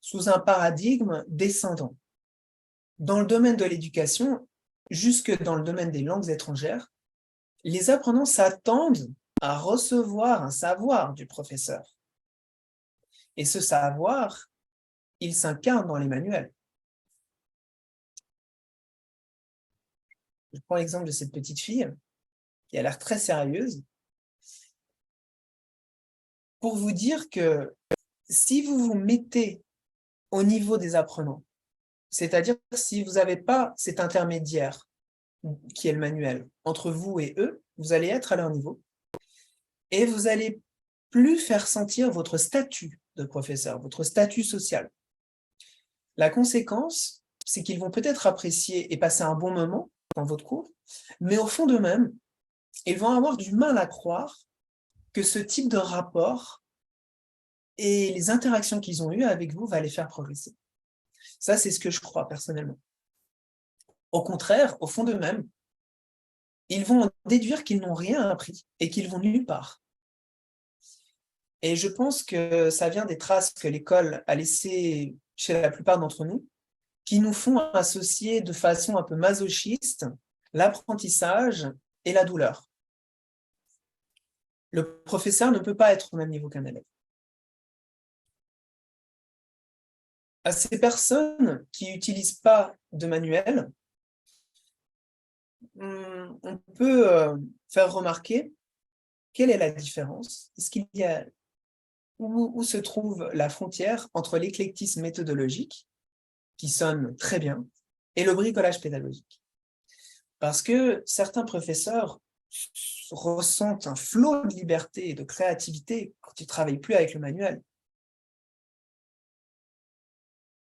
Speaker 1: sous un paradigme descendant. Dans le domaine de l'éducation, jusque dans le domaine des langues étrangères, les apprenants s'attendent à recevoir un savoir du professeur. Et ce savoir, il s'incarne dans les manuels. Je prends l'exemple de cette petite fille qui a l'air très sérieuse pour vous dire que si vous vous mettez au niveau des apprenants, C'est-à-dire si vous n'avez pas cet intermédiaire qui est le manuel entre vous et eux, vous allez être à leur niveau et vous allez plus faire sentir votre statut de professeur, votre statut social. La conséquence, c'est qu'ils vont peut-être apprécier et passer un bon moment dans votre cours, mais au fond d'eux-mêmes, ils vont avoir du mal à croire que ce type de rapport et les interactions qu'ils ont eues avec vous va les faire progresser. Ça, c'est ce que je crois personnellement. Au contraire, au fond d'eux-mêmes, ils vont en déduire qu'ils n'ont rien appris et qu'ils vont nulle part. Et je pense que ça vient des traces que l'école a laissées chez la plupart d'entre nous, qui nous font associer de façon un peu masochiste l'apprentissage et la douleur. Le professeur ne peut pas être au même niveau qu'un élève. À ces personnes qui n'utilisent pas de manuel, on peut faire remarquer quelle est la différence. Est-ce qu'il y a où se trouve la frontière entre l'éclectisme méthodologique, qui sonne très bien, et le bricolage pédagogique. Parce que certains professeurs ressentent un flot de liberté et de créativité quand ils ne travaillent plus avec le manuel.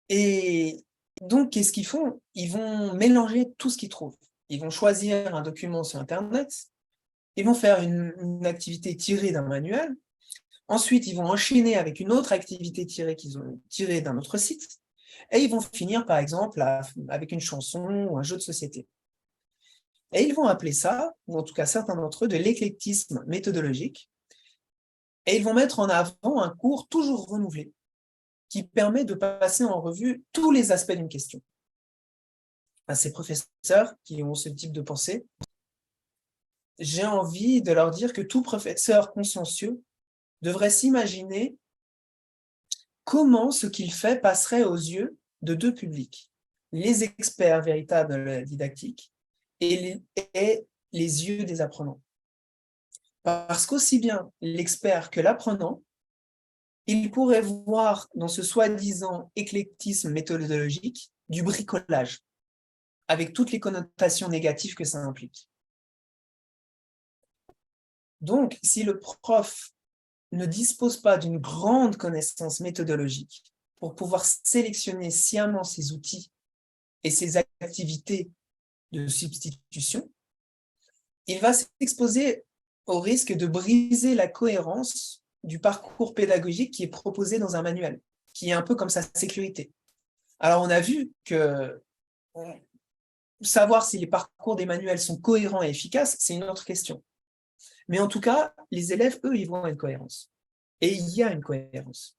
Speaker 1: Et donc, qu'est-ce qu'ils font? Ils vont mélanger tout ce qu'ils trouvent. Ils vont choisir un document sur Internet, ils vont faire une activité tirée d'un manuel, ensuite, ils vont enchaîner avec une autre activité qu'ils ont tirée d'un autre site, et ils vont finir, par exemple, avec une chanson ou un jeu de société. Et ils vont appeler ça, ou en tout cas certains d'entre eux, de l'éclectisme méthodologique, et ils vont mettre en avant un cours toujours renouvelé, qui permet de passer en revue tous les aspects d'une question. À ces professeurs qui ont ce type de pensée, j'ai envie de leur dire que tout professeur consciencieux devrait s'imaginer comment ce qu'il fait passerait aux yeux de deux publics, les experts véritables de la didactique et les yeux des apprenants. Parce qu'aussi bien l'expert que l'apprenant, il pourrait voir dans ce soi-disant éclectisme méthodologique du bricolage, avec toutes les connotations négatives que ça implique. Donc, si le prof ne dispose pas d'une grande connaissance méthodologique pour pouvoir sélectionner sciemment ses outils et ses activités de substitution, il va s'exposer au risque de briser la cohérence du parcours pédagogique qui est proposé dans un manuel, qui est un peu comme sa sécurité. Alors, on a vu que savoir si les parcours des manuels sont cohérents et efficaces, c'est une autre question. Mais en tout cas, les élèves, eux, ils voient une cohérence. Et il y a une cohérence.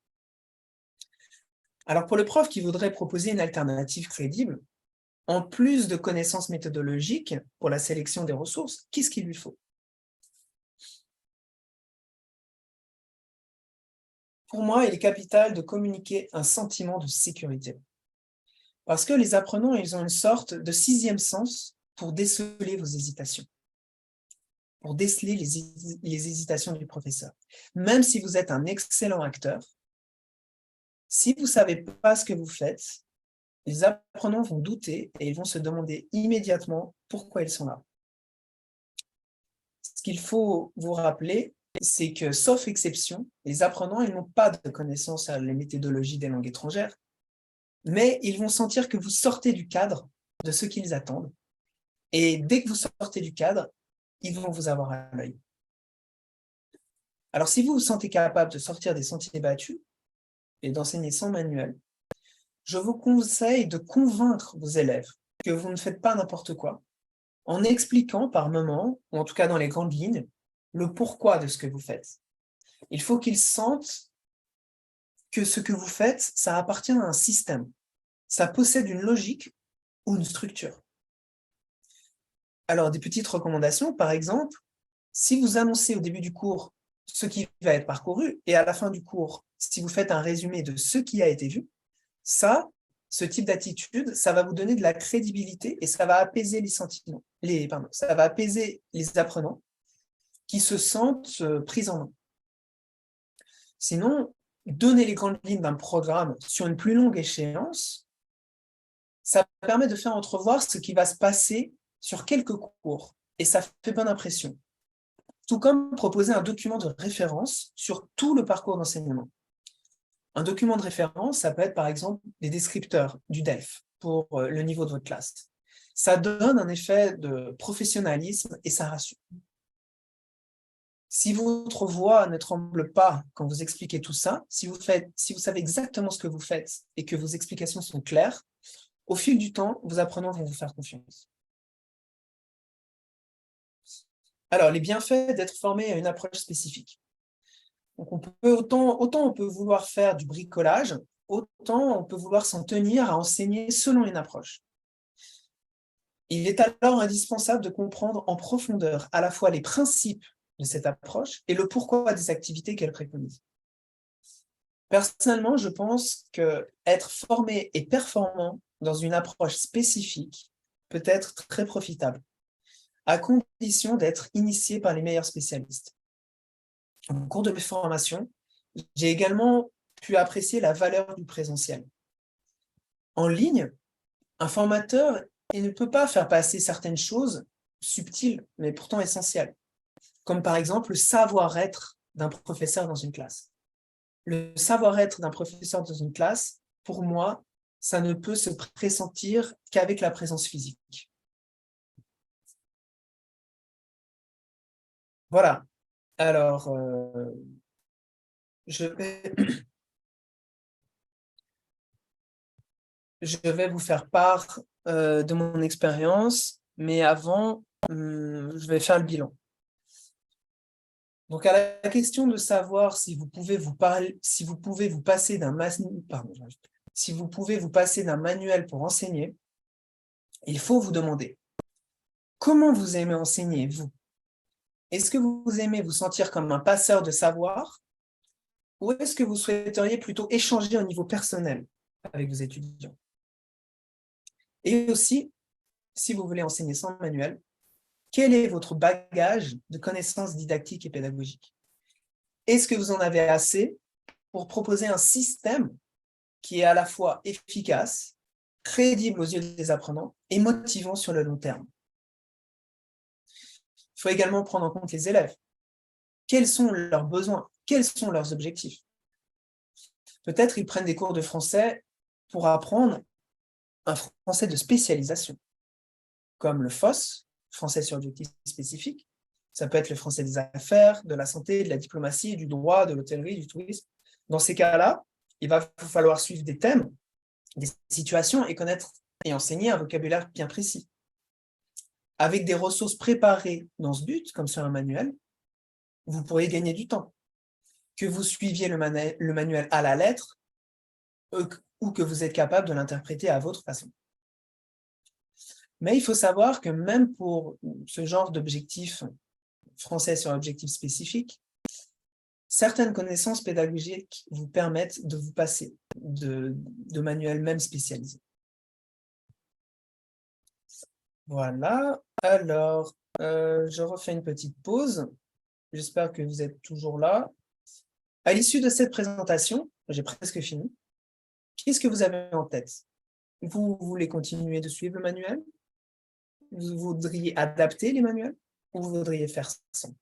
Speaker 1: Alors, pour le prof qui voudrait proposer une alternative crédible, en plus de connaissances méthodologiques pour la sélection des ressources, qu'est-ce qu'il lui faut? Pour moi, il est capital de communiquer un sentiment de sécurité. Parce que les apprenants, ils ont une sorte de sixième sens pour déceler vos hésitations, pour déceler les hésitations du professeur. Même si vous êtes un excellent acteur, si vous ne savez pas ce que vous faites, les apprenants vont douter et ils vont se demander immédiatement pourquoi ils sont là. Ce qu'il faut vous rappeler, c'est que, sauf exception, les apprenants, ils n'ont pas de connaissances sur les méthodologies des langues étrangères, mais ils vont sentir que vous sortez du cadre de ce qu'ils attendent. Et dès que vous sortez du cadre, ils vont vous avoir à l'œil. Alors, si vous vous sentez capable de sortir des sentiers battus et d'enseigner sans manuel, je vous conseille de convaincre vos élèves que vous ne faites pas n'importe quoi, en expliquant par moments, ou en tout cas dans les grandes lignes, le pourquoi de ce que vous faites. Il faut qu'ils sentent que ce que vous faites, ça appartient à un système. Ça possède une logique ou une structure. Alors, des petites recommandations, par exemple, si vous annoncez au début du cours ce qui va être parcouru, et à la fin du cours, si vous faites un résumé de ce qui a été vu, ce type d'attitude, ça va vous donner de la crédibilité et ça va apaiser les sentiments, ça va apaiser les apprenants qui se sentent pris en main. Sinon, donner les grandes lignes d'un programme sur une plus longue échéance, Ça permet de faire entrevoir ce qui va se passer sur quelques cours, et ça fait bonne impression. Tout comme proposer un document de référence sur tout le parcours d'enseignement. Un document de référence, ça peut être par exemple des descripteurs du DELF pour le niveau de votre classe. Ça donne un effet de professionnalisme et ça rassure. Si votre voix ne tremble pas quand vous expliquez tout ça, si vous savez exactement ce que vous faites et que vos explications sont claires, au fil du temps, vos apprenants vont vous faire confiance. Alors, les bienfaits d'être formé à une approche spécifique. Donc autant on peut vouloir faire du bricolage, autant on peut vouloir s'en tenir à enseigner selon une approche. Il est alors indispensable de comprendre en profondeur à la fois les principes de cette approche et le pourquoi des activités qu'elle préconise. Personnellement, je pense qu'être formé et performant dans une approche spécifique peut être très profitable, à condition d'être initié par les meilleurs spécialistes. Au cours de mes formations, j'ai également pu apprécier la valeur du présentiel. En ligne, un formateur ne peut pas faire passer certaines choses subtiles, mais pourtant essentielles, comme par exemple le savoir-être d'un professeur dans une classe. Le savoir-être d'un professeur dans une classe, pour moi, ça ne peut se pressentir qu'avec la présence physique. Voilà. Alors, je vais vous faire part de mon expérience, mais avant, je vais faire le bilan. Donc, à la question de savoir si vous pouvez vous passer d'un manuel pour enseigner, il faut vous demander comment vous aimez enseigner, vous? Est-ce que vous aimez vous sentir comme un passeur de savoir ou est-ce que vous souhaiteriez plutôt échanger au niveau personnel avec vos étudiants? Et aussi, si vous voulez enseigner sans manuel, quel est votre bagage de connaissances didactiques et pédagogiques? Est-ce que vous en avez assez pour proposer un système qui est à la fois efficace, crédible aux yeux des apprenants et motivant sur le long terme? Il faut également prendre en compte les élèves. Quels sont leurs besoins? Quels sont leurs objectifs? Peut-être ils prennent des cours de français pour apprendre un français de spécialisation, comme le FOS, français sur objectif spécifique. Ça peut être le français des affaires, de la santé, de la diplomatie, du droit, de l'hôtellerie, du tourisme. Dans ces cas-là, il va falloir suivre des thèmes, des situations et connaître et enseigner un vocabulaire bien précis. Avec des ressources préparées dans ce but, comme sur un manuel, vous pourriez gagner du temps. Que vous suiviez le manuel à la lettre ou que vous êtes capable de l'interpréter à votre façon. Mais il faut savoir que même pour ce genre d'objectif français sur objectif spécifique, certaines connaissances pédagogiques vous permettent de vous passer de manuels même spécialisés. Voilà, alors je refais une petite pause. J'espère que vous êtes toujours là. À l'issue de cette présentation, j'ai presque fini. Qu'est-ce que vous avez en tête? Vous voulez continuer de suivre le manuel? Vous voudriez adapter les manuels? Ou vous voudriez faire sans?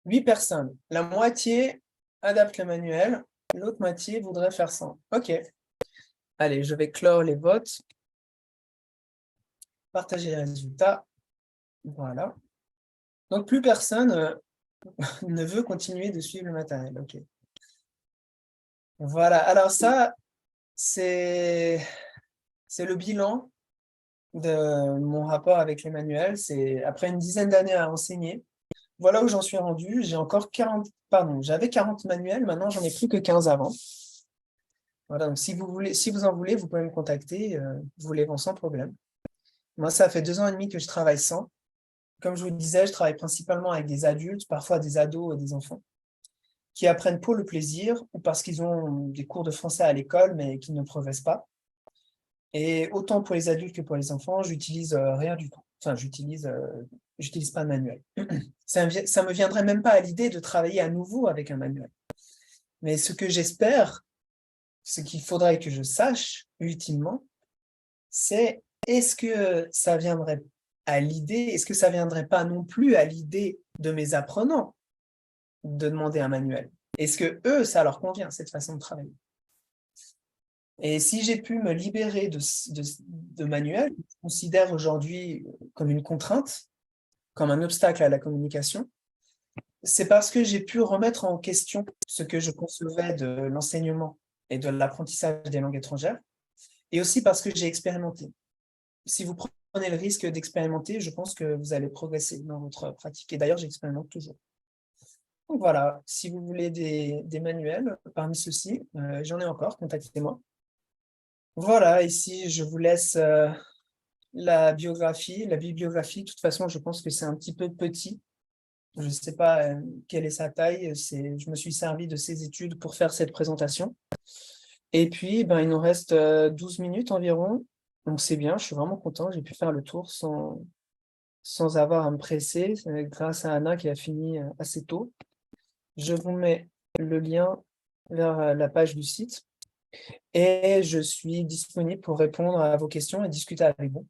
Speaker 1: 8 personnes. La moitié adapte le manuel, l'autre moitié voudrait faire sans. OK. Allez, je vais clore les votes. Partager les résultats. Voilà. Donc, plus personne ne veut continuer de suivre le matériel. OK. Voilà. Alors ça, c'est le bilan de mon rapport avec les manuels. C'est après une dizaine d'années à enseigner. Voilà où j'en suis rendu. J'avais 40 manuels, maintenant j'en ai plus que 15 avant. Voilà, donc si vous en voulez, vous pouvez me contacter, vous les vends sans problème. Moi, ça fait 2 ans et demi que je travaille sans. Comme je vous le disais, je travaille principalement avec des adultes, parfois des ados et des enfants, qui apprennent pour le plaisir ou parce qu'ils ont des cours de français à l'école, mais qui ne progressent pas. Et autant pour les adultes que pour les enfants, j'utilise rien du tout. Enfin, j'utilise pas de manuel. Ça me viendrait même pas à l'idée de travailler à nouveau avec un manuel. Mais ce que j'espère, ce qu'il faudrait que je sache ultimement, c'est est-ce que ça viendrait à l'idée, est-ce que ça viendrait pas non plus à l'idée de mes apprenants de demander un manuel? Est-ce que eux, ça leur convient, cette façon de travailler? Et si j'ai pu me libérer de manuels, je considère aujourd'hui comme une contrainte, comme un obstacle à la communication, c'est parce que j'ai pu remettre en question ce que je concevais de l'enseignement et de l'apprentissage des langues étrangères, et aussi parce que j'ai expérimenté. Si vous prenez le risque d'expérimenter, je pense que vous allez progresser dans votre pratique. Et d'ailleurs, j'expérimente toujours. Donc voilà, si vous voulez des manuels parmi ceux-ci, j'en ai encore, contactez-moi. Voilà, ici, je vous laisse la biographie, la bibliographie. De toute façon, je pense que c'est un petit peu petit. Je ne sais pas quelle est sa taille. Je me suis servi de ces études pour faire cette présentation. Et puis, ben, il nous reste 12 minutes environ. Donc, c'est bien, je suis vraiment content. J'ai pu faire le tour sans avoir à me presser, grâce à Anna qui a fini assez tôt. Je vous mets le lien vers la page du site et je suis disponible pour répondre à vos questions et discuter avec vous.